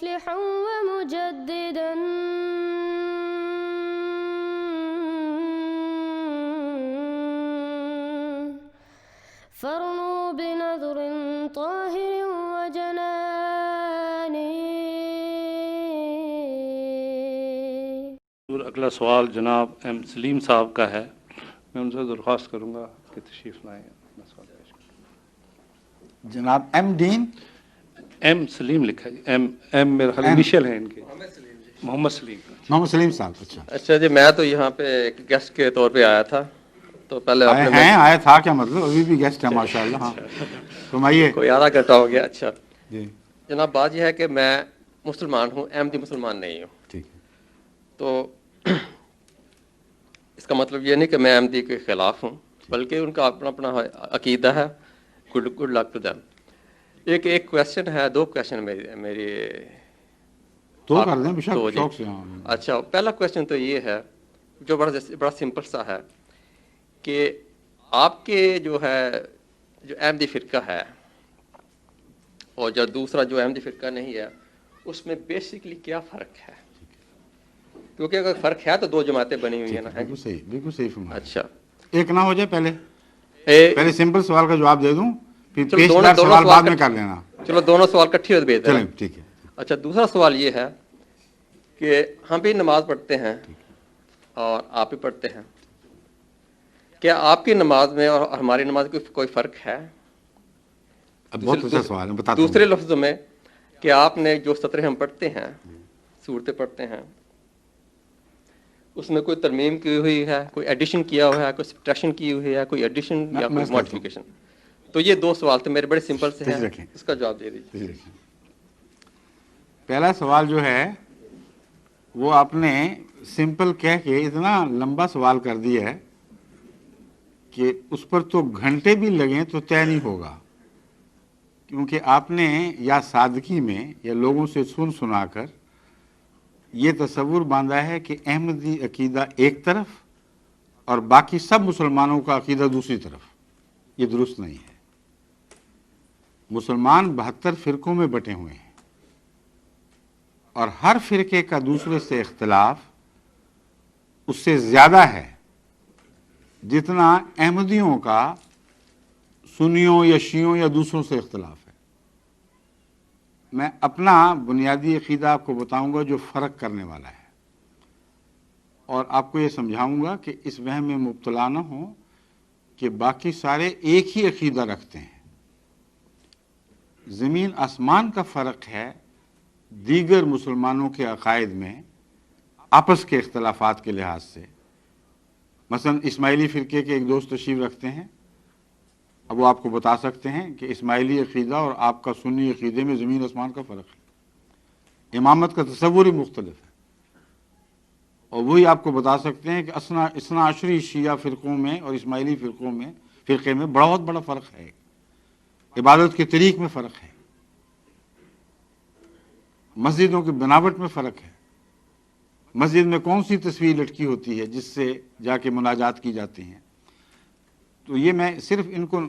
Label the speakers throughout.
Speaker 1: مصلحا ومجددا فارنوا بنظر طاهر وجنان.
Speaker 2: اگلا سوال جناب ایم سلیم صاحب کا ہے. میں ان سے درخواست کروں گا کہ تشریف لائیں.
Speaker 3: جناب ایم ڈین
Speaker 2: ایم سلیم لکھا جی. ایم میرا خیال انیشل ہے ان کے. محمد سلیم.
Speaker 3: محمد سلیم صاحب.
Speaker 4: اچھا جی، میں تو یہاں پہ ایک گیسٹ کے طور پہ آیا تھا، تو پہلے
Speaker 3: آیا تھا کیا مطلب؟ ابھی بھی گیسٹ ہے ماشاءاللہ. ہاں فرمائیے.
Speaker 4: کوئی آدھا گھنٹہ ہو گیا. اچھا
Speaker 3: جی
Speaker 4: جناب، بات یہ ہے کہ میں مسلمان ہوں، احمدی مسلمان نہیں ہوں.
Speaker 3: ٹھیک ہے.
Speaker 4: تو اس کا مطلب یہ نہیں کہ میں احمدی کے خلاف ہوں، بلکہ ان کا اپنا اپنا عقیدہ ہے. Good luck to them. ایک کویشچن ہے، دو کویشچن میری
Speaker 3: تو کر دیں شوق سے.
Speaker 4: اچھا، پہلا کویشچن تو یہ ہے جو بڑا سمپل سا ہے کہ آپ کے جو احمدی فرقہ ہے اور جو دوسرا جو احمدی فرقہ نہیں ہے، اس میں بیسکلی کیا فرق ہے؟ کیونکہ اگر فرق ہے تو دو جماعتیں بنی ہوئی ہیں نا.
Speaker 3: بالکل صحیح فرمایا.
Speaker 4: اچھا،
Speaker 3: ایک نہ ہو جائے پہلے سمپل سوال کا جواب دے دوں، پھر
Speaker 4: چلو
Speaker 3: پیچیدہ سوال بعد میں کر لینا.
Speaker 4: چلو دونوں سوال کٹھے ہوئے بھیج
Speaker 3: چلیں ٹھیک ہے.
Speaker 4: اچھا، دوسرا سوال یہ ہے کہ ہم بھی نماز پڑھتے ہیں اور آپ بھی پڑھتے ہیں. کیا آپ کی نماز میں اور ہماری نماز میں کوئی فرق ہے؟
Speaker 3: بہت اچھا سوال ہے، بتاتا ہوں.
Speaker 4: دوسرے لفظوں میں کہ آپ نے جو سطریں ہم پڑھتے ہیں، صورتیں پڑھتے ہیں، اس میں کوئی ترمیم کی ہوئی ہے، کوئی ایڈیشن کیا ہوا ہے، کوئی سبٹریکشن کی ہوئی ہے، کوئی ایڈیشن یا کوئی ماڈیفیکیشن؟ تو یہ دو سوال تھے میرے، بڑے سمپل سے ہیں، اس کا جواب دے دیجیے.
Speaker 3: پہلا سوال جو ہے وہ آپ نے سمپل کہہ کے اتنا لمبا سوال کر دیا ہے کہ اس پر تو گھنٹے بھی لگیں تو طے نہیں ہوگا. کیونکہ آپ نے یا سادگی میں یا لوگوں سے سنا کر یہ تصور باندھا ہے کہ احمدی عقیدہ ایک طرف اور باقی سب مسلمانوں کا عقیدہ دوسری طرف. یہ درست نہیں ہے. مسلمان 72 فرقوں میں بٹے ہوئے ہیں اور ہر فرقے کا دوسرے سے اختلاف اس سے زیادہ ہے جتنا احمدیوں کا سنیوں یا شیعوں یا دوسروں سے اختلاف ہے. میں اپنا بنیادی عقیدہ آپ کو بتاؤں گا جو فرق کرنے والا ہے، اور آپ کو یہ سمجھاؤں گا کہ اس وہم میں مبتلا نہ ہوں کہ باقی سارے ایک ہی عقیدہ رکھتے ہیں. زمین آسمان کا فرق ہے دیگر مسلمانوں کے عقائد میں آپس کے اختلافات کے لحاظ سے. مثلا اسماعیلی فرقے کے ایک دوست تشریف رکھتے ہیں، اب وہ آپ کو بتا سکتے ہیں کہ اسماعیلی عقیدہ اور آپ کا سنی عقیدے میں زمین آسمان کا فرق ہے. امامت کا تصور ہی مختلف ہے. اور وہی آپ کو بتا سکتے ہیں کہ اثنا عشری شیعہ فرقوں میں اور اسماعیلی فرقے میں بہت بڑا فرق ہے. عبادت کے طریق میں فرق ہے، مسجدوں کی بناوٹ میں فرق ہے، مسجد میں کون سی تصویر لٹکی ہوتی ہے جس سے جا کے مناجات کی جاتی ہیں. تو یہ میں صرف ان کو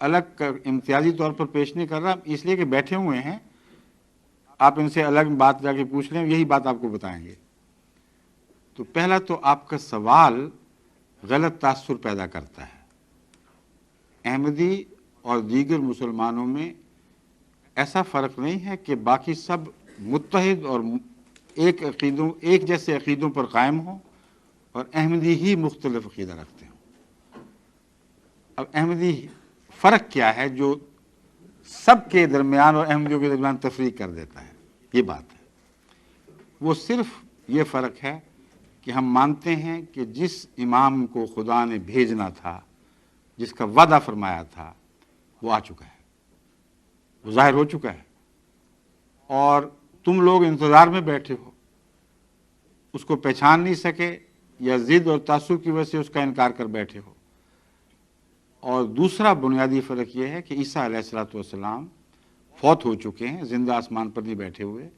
Speaker 3: الگ امتیازی طور پر پیش نہیں کر رہا، اس لیے کہ بیٹھے ہوئے ہیں، آپ ان سے الگ بات جا کے پوچھ لیں، یہی بات آپ کو بتائیں گے. تو پہلا تو آپ کا سوال غلط تاثر پیدا کرتا ہے. احمدی اور دیگر مسلمانوں میں ایسا فرق نہیں ہے کہ باقی سب متحد اور ایک جیسے عقیدوں پر قائم ہوں اور احمدی ہی مختلف عقیدہ رکھتے ہوں. اب احمدی فرق کیا ہے جو سب کے درمیان اور احمدیوں کے درمیان تفریق کر دیتا ہے؟ یہ بات ہے. وہ صرف یہ فرق ہے کہ ہم مانتے ہیں کہ جس امام کو خدا نے بھیجنا تھا، جس کا وعدہ فرمایا تھا، وہ آ چکا ہے، وہ ظاہر ہو چکا ہے، اور تم لوگ انتظار میں بیٹھے ہو. اس کو پہچان نہیں سکے یا ضد اور تعصب کی وجہ سے اس کا انکار کر بیٹھے ہو. اور دوسرا بنیادی فرق یہ ہے کہ عیسیٰ علیہ الصلوۃ والسلام فوت ہو چکے ہیں، زندہ آسمان پر نہیں بیٹھے ہوئے.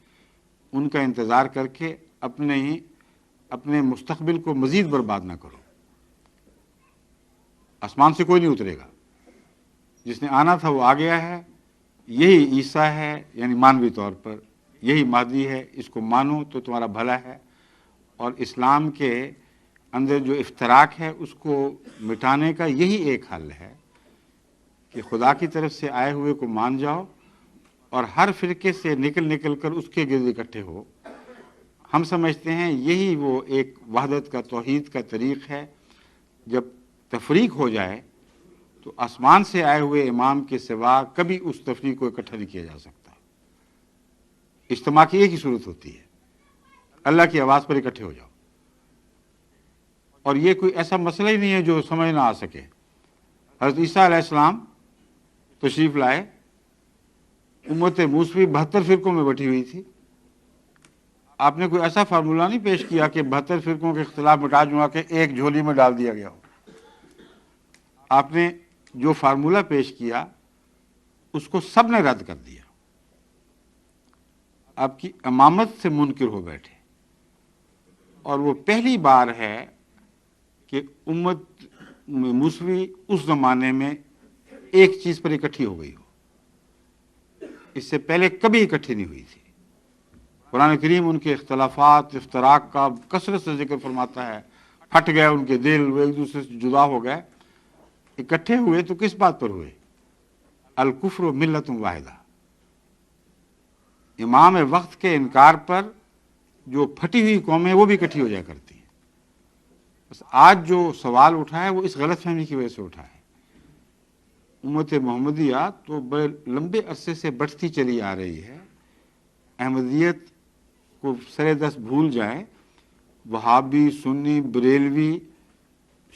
Speaker 3: ان کا انتظار کر کے اپنے مستقبل کو مزید برباد نہ کرو. آسمان سے کوئی نہیں اترے گا، جس نے آنا تھا وہ آ گیا ہے. یہی عیسیٰ ہے، یعنی مانوی طور پر یہی مہدی ہے، اس کو مانو تو تمہارا بھلا ہے، اور اسلام کے اندر جو افتراق ہے اس کو مٹانے کا یہی ایک حل ہے کہ خدا کی طرف سے آئے ہوئے کو مان جاؤ اور ہر فرقے سے نکل کر اس کے گرد اکٹھے ہو۔ ہم سمجھتے ہیں یہی وہ ایک وحدت کا، توحید کا طریق ہے۔ جب تفریق ہو جائے تو آسمان سے آئے ہوئے امام کے سوا کبھی اس تفریق کو اکٹھا نہیں کیا جا سکتا۔ اجتماع کی ایک ہی صورت ہوتی ہے، اللہ کی آواز پر اکٹھے ہو جاؤ، اور یہ کوئی ایسا مسئلہ ہی نہیں ہے جو سمجھ نہ آ سکے۔ حضرت عیسیٰ علیہ السلام تشریف لائے، امت موسوی 72 فرقوں میں بٹی ہوئی تھی۔ آپ نے کوئی ایسا فارمولہ نہیں پیش کیا کہ 72 فرقوں کے اختلاف مٹا جما کے ایک جھولی میں ڈال دیا گیا ہو۔ آپ نے جو فارمولہ پیش کیا اس کو سب نے رد کر دیا، آپ کی امامت سے منکر ہو بیٹھے۔ اور وہ پہلی بار ہے کہ امت موسوی اس زمانے میں ایک چیز پر اکٹھی ہو گئی ہو، اس سے پہلے کبھی اکٹھی نہیں ہوئی تھی۔ قرآن کریم ان کے اختلافات، افتراق کا کثرت سے ذکر فرماتا ہے۔ پھٹ گئے ان کے دل، وہ ایک دوسرے سے جدا ہو گئے۔ اکٹھے ہوئے تو کس بات پر ہوئے؟ الکفر ملت واحدہ، امام وقت کے انکار پر جو پھٹی ہوئی قومیں وہ بھی اکٹھی ہو جایا کرتی ہیں۔ بس آج جو سوال اٹھا ہے وہ اس غلط فہمی کی وجہ سے اٹھا ہے۔ امت محمدیہ تو بڑے لمبے عرصے سے بڑھتی چلی آ رہی ہے۔ احمدیت کو سرے دست بھول جائیں، وہابی، سنی، بریلوی،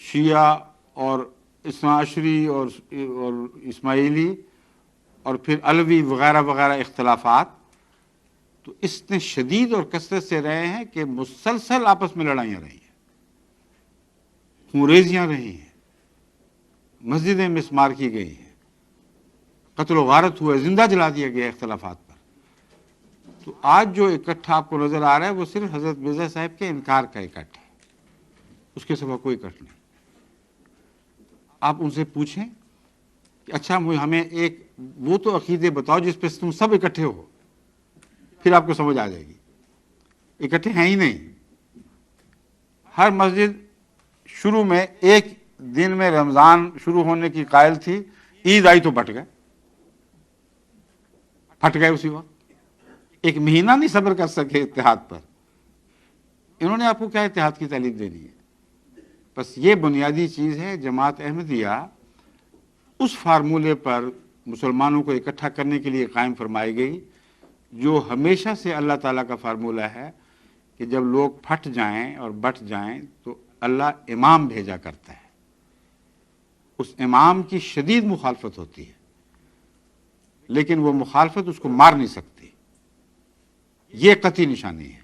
Speaker 3: شیعہ اور اثنا عشری اور اسماعیلی اور پھر علوی وغیرہ وغیرہ اختلافات تو اتنے شدید اور کثرت سے رہے ہیں کہ مسلسل آپس میں لڑائیاں رہی ہیں، خونریزیاں رہی ہیں، مسجدیں مسمار کی گئی ہیں، قتل و غارت ہوا، زندہ جلا دیا گیا اختلافات پر۔ تو آج جو اکٹھا آپ کو نظر آ رہا ہے وہ صرف حضرت مرزا صاحب کے انکار کا اکٹھ ہے، اس کے سوا کوئی اکٹھ نہیں۔ آپ ان سے پوچھیں کہ اچھا ہمیں ایک وہ تو عقیدے بتاؤ جس پہ تم سب اکٹھے ہو، پھر آپ کو سمجھ آ جائے گی۔ اکٹھے ہیں ہی نہیں۔ ہر مسجد شروع میں ایک دن میں رمضان شروع ہونے کی قائل تھی، عید آئی تو پھٹ گئے اسی وقت۔ ایک مہینہ نہیں صبر کر سکے اتحاد پر۔ انہوں نے آپ کو کیا اتحاد کی تعلیم دے دی ہے؟ بس یہ بنیادی چیز ہے۔ جماعت احمدیہ اس فارمولے پر مسلمانوں کو اکٹھا کرنے کے لیے قائم فرمائی گئی جو ہمیشہ سے اللہ تعالیٰ کا فارمولہ ہے کہ جب لوگ پھٹ جائیں اور بٹ جائیں تو اللہ امام بھیجا کرتا ہے۔ اس امام کی شدید مخالفت ہوتی ہے، لیکن وہ مخالفت اس کو مار نہیں سکتی۔ یہ قطعی نشانی ہے۔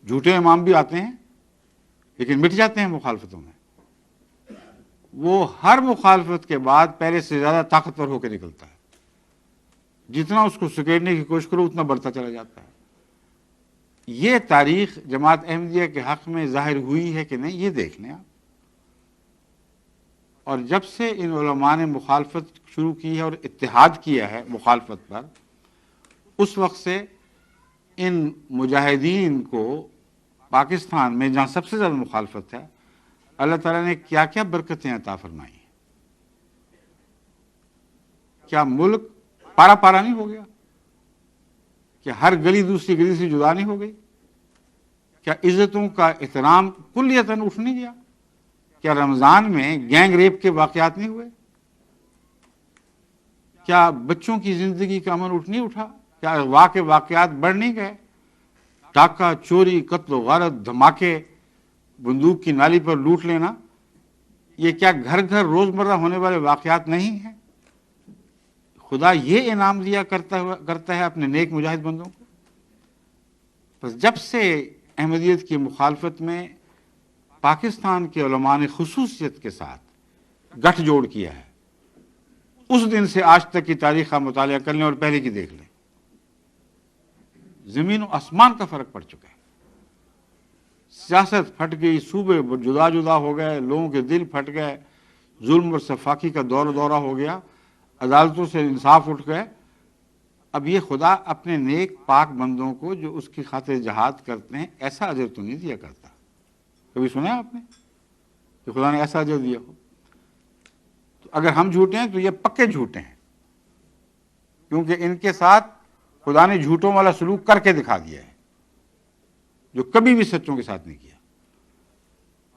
Speaker 3: جھوٹے امام بھی آتے ہیں لیکن مٹ جاتے ہیں مخالفتوں میں۔ وہ ہر مخالفت کے بعد پہلے سے زیادہ طاقتور ہو کے نکلتا ہے۔ جتنا اس کو سکیڑنے کی کوشش کرو اتنا بڑھتا چلا جاتا ہے۔ یہ تاریخ جماعت احمدیہ کے حق میں ظاہر ہوئی ہے کہ نہیں، یہ دیکھ لیں آپ۔ اور جب سے ان علماء نے مخالفت شروع کی ہے اور اتحاد کیا ہے مخالفت پر، اس وقت سے ان مجاہدین کو پاکستان میں جہاں سب سے زیادہ مخالفت ہے، اللہ تعالیٰ نے کیا کیا برکتیں عطا فرمائی ہیں۔ کیا ملک پارا پارا نہیں ہو گیا؟ کیا ہر گلی دوسری گلی سے جدا نہیں ہو گئی؟ کیا عزتوں کا احترام کلیتاً اٹھ نہیں گیا؟ کیا رمضان میں گینگ ریپ کے واقعات نہیں ہوئے؟ کیا بچوں کی زندگی کا امن اٹھ نہیں اٹھا؟ کیا اغوا کے واقعات بڑھ نہیں گئے؟ ڈاکہ، چوری، قتل و غارت، دھماکے، بندوق کی نالی پر لوٹ لینا، یہ کیا گھر گھر روزمرہ ہونے والے واقعات نہیں ہیں؟ خدا یہ انعام دیا کرتا ہے اپنے نیک مجاہد بندوں کو۔ بس جب سے احمدیت کی مخالفت میں پاکستان کے علماء نے خصوصیت کے ساتھ گٹھ جوڑ کیا ہے، اس دن سے آج تک کی تاریخ کا مطالعہ کر لیں اور پہلے کی دیکھ لیں، زمین و آسمان کا فرق پڑ چکا ہے۔ سیاست پھٹ گئی، صوبے جدا جدا ہو گئے، لوگوں کے دل پھٹ گئے، ظلم اور سفاکی کا دورہ ہو گیا، عدالتوں سے انصاف اٹھ گئے۔ اب یہ خدا اپنے نیک پاک بندوں کو جو اس کی خاطر جہاد کرتے ہیں ایسا اجر تو نہیں دیا کرتا. کبھی سنا ہے آپ نے کہ خدا نے ایسا اجر دیا ہو؟ تو اگر ہم جھوٹے ہیں تو یہ پکے جھوٹے ہیں، کیونکہ ان کے ساتھ خدا نے جھوٹوں والا سلوک کر کے دکھا دیا ہے جو کبھی بھی سچوں کے ساتھ نہیں کیا.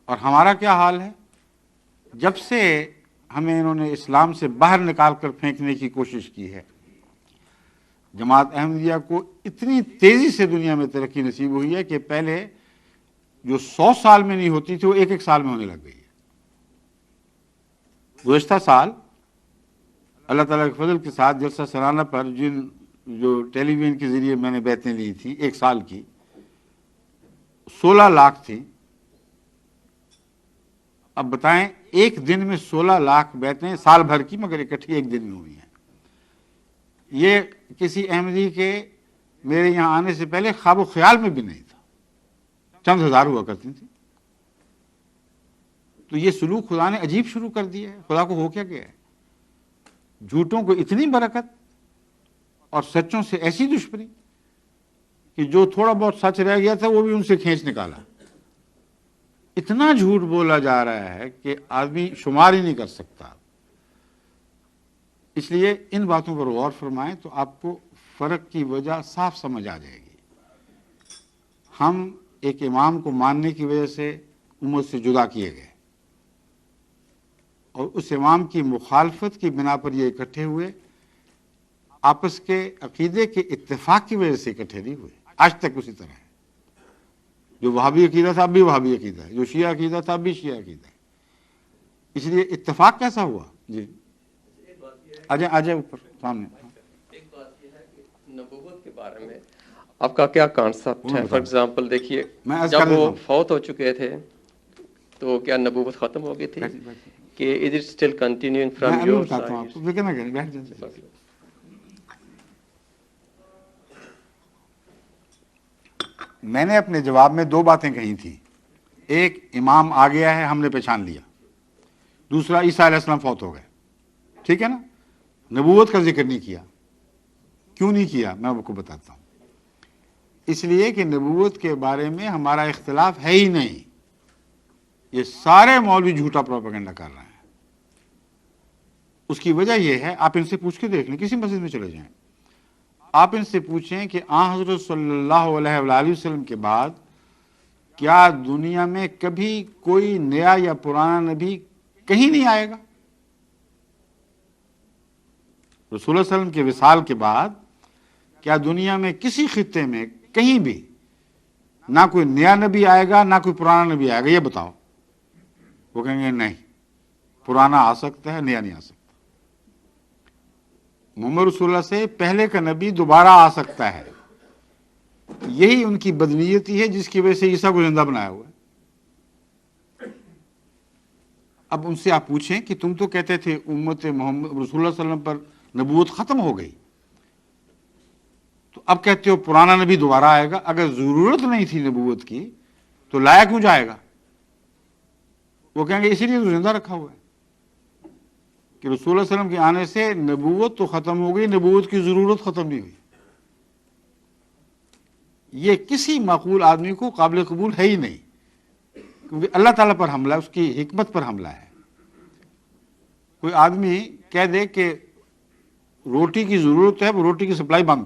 Speaker 3: اور ہمارا کیا حال ہے؟ جب سے ہمیں انہوں نے اسلام سے باہر نکال کر پھینکنے کی کوشش کی ہے، جماعت احمدیہ کو اتنی تیزی سے دنیا میں ترقی نصیب ہوئی ہے کہ پہلے جو 100 سال میں نہیں ہوتی تھی وہ ایک سال میں ہونے لگ گئی ہے. گزشتہ سال اللہ تعالیٰ کے فضل کے ساتھ جلسہ سالانہ پر جو ٹیلی ویژن کے ذریعے میں نے بیعتیں لی تھیں ایک سال کی 16 لاکھ تھی. اب بتائیں ایک دن میں 16 لاکھ بیعتیں سال بھر کی مگر اکٹھی ایک دن میں ہوئی ہیں. یہ کسی احمدی کے میرے یہاں آنے سے پہلے خواب و خیال میں بھی نہیں تھا، چند ہزار ہوا کرتی تھی. تو یہ سلوک خدا نے عجیب شروع کر دیا ہے. خدا کو ہو کیا گیا ہے؟ جھوٹوں کو اتنی برکت اور سچوں سے ایسی دشمنی کہ جو تھوڑا بہت سچ رہ گیا تھا وہ بھی ان سے کھینچ نکالا. اتنا جھوٹ بولا جا رہا ہے کہ آدمی شمار ہی نہیں کر سکتا. اس لیے ان باتوں پر غور فرمائیں تو آپ کو فرق کی وجہ صاف سمجھ آ جائے گی. ہم ایک امام کو ماننے کی وجہ سے امت سے جدا کیے گئے اور اس امام کی مخالفت کی بنا پر یہ اکٹھے ہوئے. آپس کے عقیدے کے اتفاق کی وجہ سے اکٹھے نہیں ہوئے. آج تک اسی طرح ہے. جو وہابی عقیدہ تھا اب بھی وہابی عقیدہ ہے، جو شیعہ عقیدہ تھا اب بھی شیعہ عقیدہ ہے. اس لیے اتفاق کیسا ہوا؟ جی آجائے اوپر سامنے.
Speaker 4: ایک بات یہ ہے کہ نبوت کے بارے میں آپ کا کیا کانسیپٹ ہے؟ فار ایگزامپل دیکھیے جب وہ فوت ہو چکے تھے تو کیا نبوت ختم ہو گئی تھی کہ is it still continuing from your side?
Speaker 3: میں نے اپنے جواب میں 2 باتیں کہی تھیں. ایک، امام آ گیا ہے ہم نے پہچان لیا. دوسرا، عیسیٰ علیہ السلام فوت ہو گئے. ٹھیک ہے نا؟ نبوت کا ذکر نہیں کیا. کیوں نہیں کیا میں آپ کو بتاتا ہوں. اس لیے کہ نبوت کے بارے میں ہمارا اختلاف ہے ہی نہیں. یہ سارے مولوی جھوٹا پروپیگنڈا کر رہے ہیں. اس کی وجہ یہ ہے، آپ ان سے پوچھ کے دیکھ لیں، کسی مسجد میں چلے جائیں، آپ ان سے پوچھیں کہ حضرت صلی اللہ علیہ وآلہ وسلم کے بعد کیا دنیا میں کبھی کوئی نیا یا پرانا نبی کہیں نہیں آئے گا؟ رسول اللہ علیہ وسلم کے وصال کے بعد کیا دنیا میں کسی خطے میں کہیں بھی نہ کوئی نیا نبی آئے گا نہ کوئی پرانا نبی آئے گا؟ یہ بتاؤ. وہ کہیں گے نہیں، پرانا آ سکتا ہے، نیا نہیں آ سکتا. محمد رسول اللہ سے پہلے کا نبی دوبارہ آ سکتا ہے. یہی ان کی بدنیتی ہے جس کی وجہ سے عیسیٰ کو زندہ بنایا ہوا ہے. اب ان سے آپ پوچھیں کہ تم تو کہتے تھے امت محمد رسول اللہ صلی اللہ علیہ وسلم پر نبوت ختم ہو گئی، تو اب کہتے ہو پرانا نبی دوبارہ آئے گا. اگر ضرورت نہیں تھی نبوت کی تو لایا کیوں جائے گا؟ وہ کہیں گے اسی لیے تو زندہ رکھا ہوا ہے کہ رسول اللہ علیہ وسلم کے آنے سے نبوت تو ختم ہو گئی، نبوت کی ضرورت ختم نہیں ہوئی. یہ کسی معقول آدمی کو قابل قبول ہے ہی نہیں، کیونکہ اللہ تعالیٰ پر حملہ ہے، اس کی حکمت پر حملہ ہے. کوئی آدمی کہہ دے کہ روٹی کی ضرورت ہے، وہ روٹی کی سپلائی بند.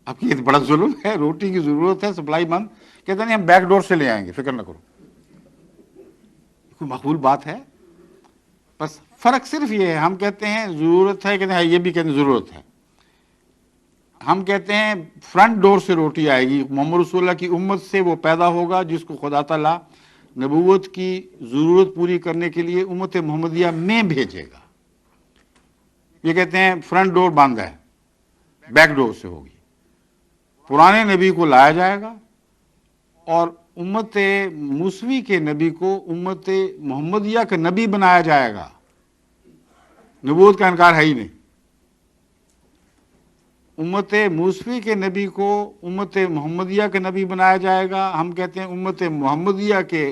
Speaker 3: اب یہ بڑا ظلم ہے. روٹی کی ضرورت ہے، سپلائی بند. کہتے نہیں ہم بیک ڈور سے لے آئیں گے، فکر نہ کرو. کوئی معقول بات ہے؟ بس فرق صرف یہ ہے، ہم کہتے ہیں ضرورت ہے، کہتے ہیں یہ بھی کہتے ہیں ضرورت ہے. ہم کہتے ہیں فرنٹ ڈور سے روٹی آئے گی، محمد رسول اللہ کی امت سے وہ پیدا ہوگا جس کو خدا تعالیٰ نبوت کی ضرورت پوری کرنے کے لیے امت محمدیہ میں بھیجے گا. یہ کہتے ہیں فرنٹ ڈور بند ہے، بیک ڈور سے ہوگی. پرانے نبی کو لایا جائے گا اور امت موسوی کے نبی کو امت محمدیہ کا نبی بنایا جائے گا. نبوت کا انکار ہے ہی نہیں. امت موسوی کے نبی کو امت محمدیہ کا نبی بنایا جائے گا. ہم کہتے ہیں امت محمدیہ کے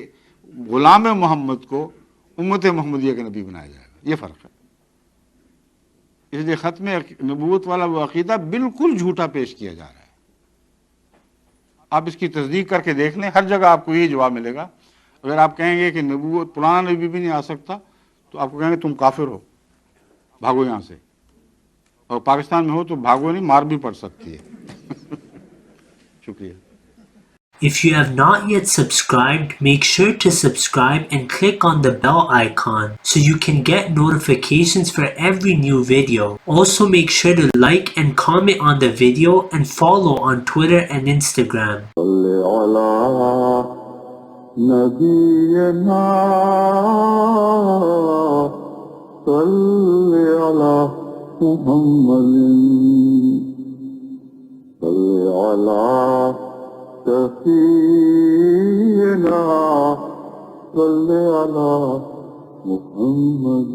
Speaker 3: غلام محمد کو امت محمدیہ کا نبی بنایا جائے گا. یہ فرق ہے. اس لیے ختم نبوت والا وہ عقیدہ بالکل جھوٹا پیش کیا جا رہا ہے. آپ اس کی تصدیق کر کے دیکھ لیں, ہر جگہ آپ کو یہ جواب ملے گا. اگر آپ کہیں گے کہ نبوت پرانا نبی بھی نہیں آ سکتا تو آپ کو کہیں گے تم کافر ہو, بھاگو یہاں سے. اور پاکستان میں ہو تو بھاگو نہیں, مار بھی پڑ سکتی ہے. شکریہ.
Speaker 5: If you have not yet subscribed, make sure to subscribe and click on the bell icon so you can get notifications for every new video. Also make sure to like and comment on the video and follow on Twitter and Instagram.
Speaker 6: سفينا صل على محمد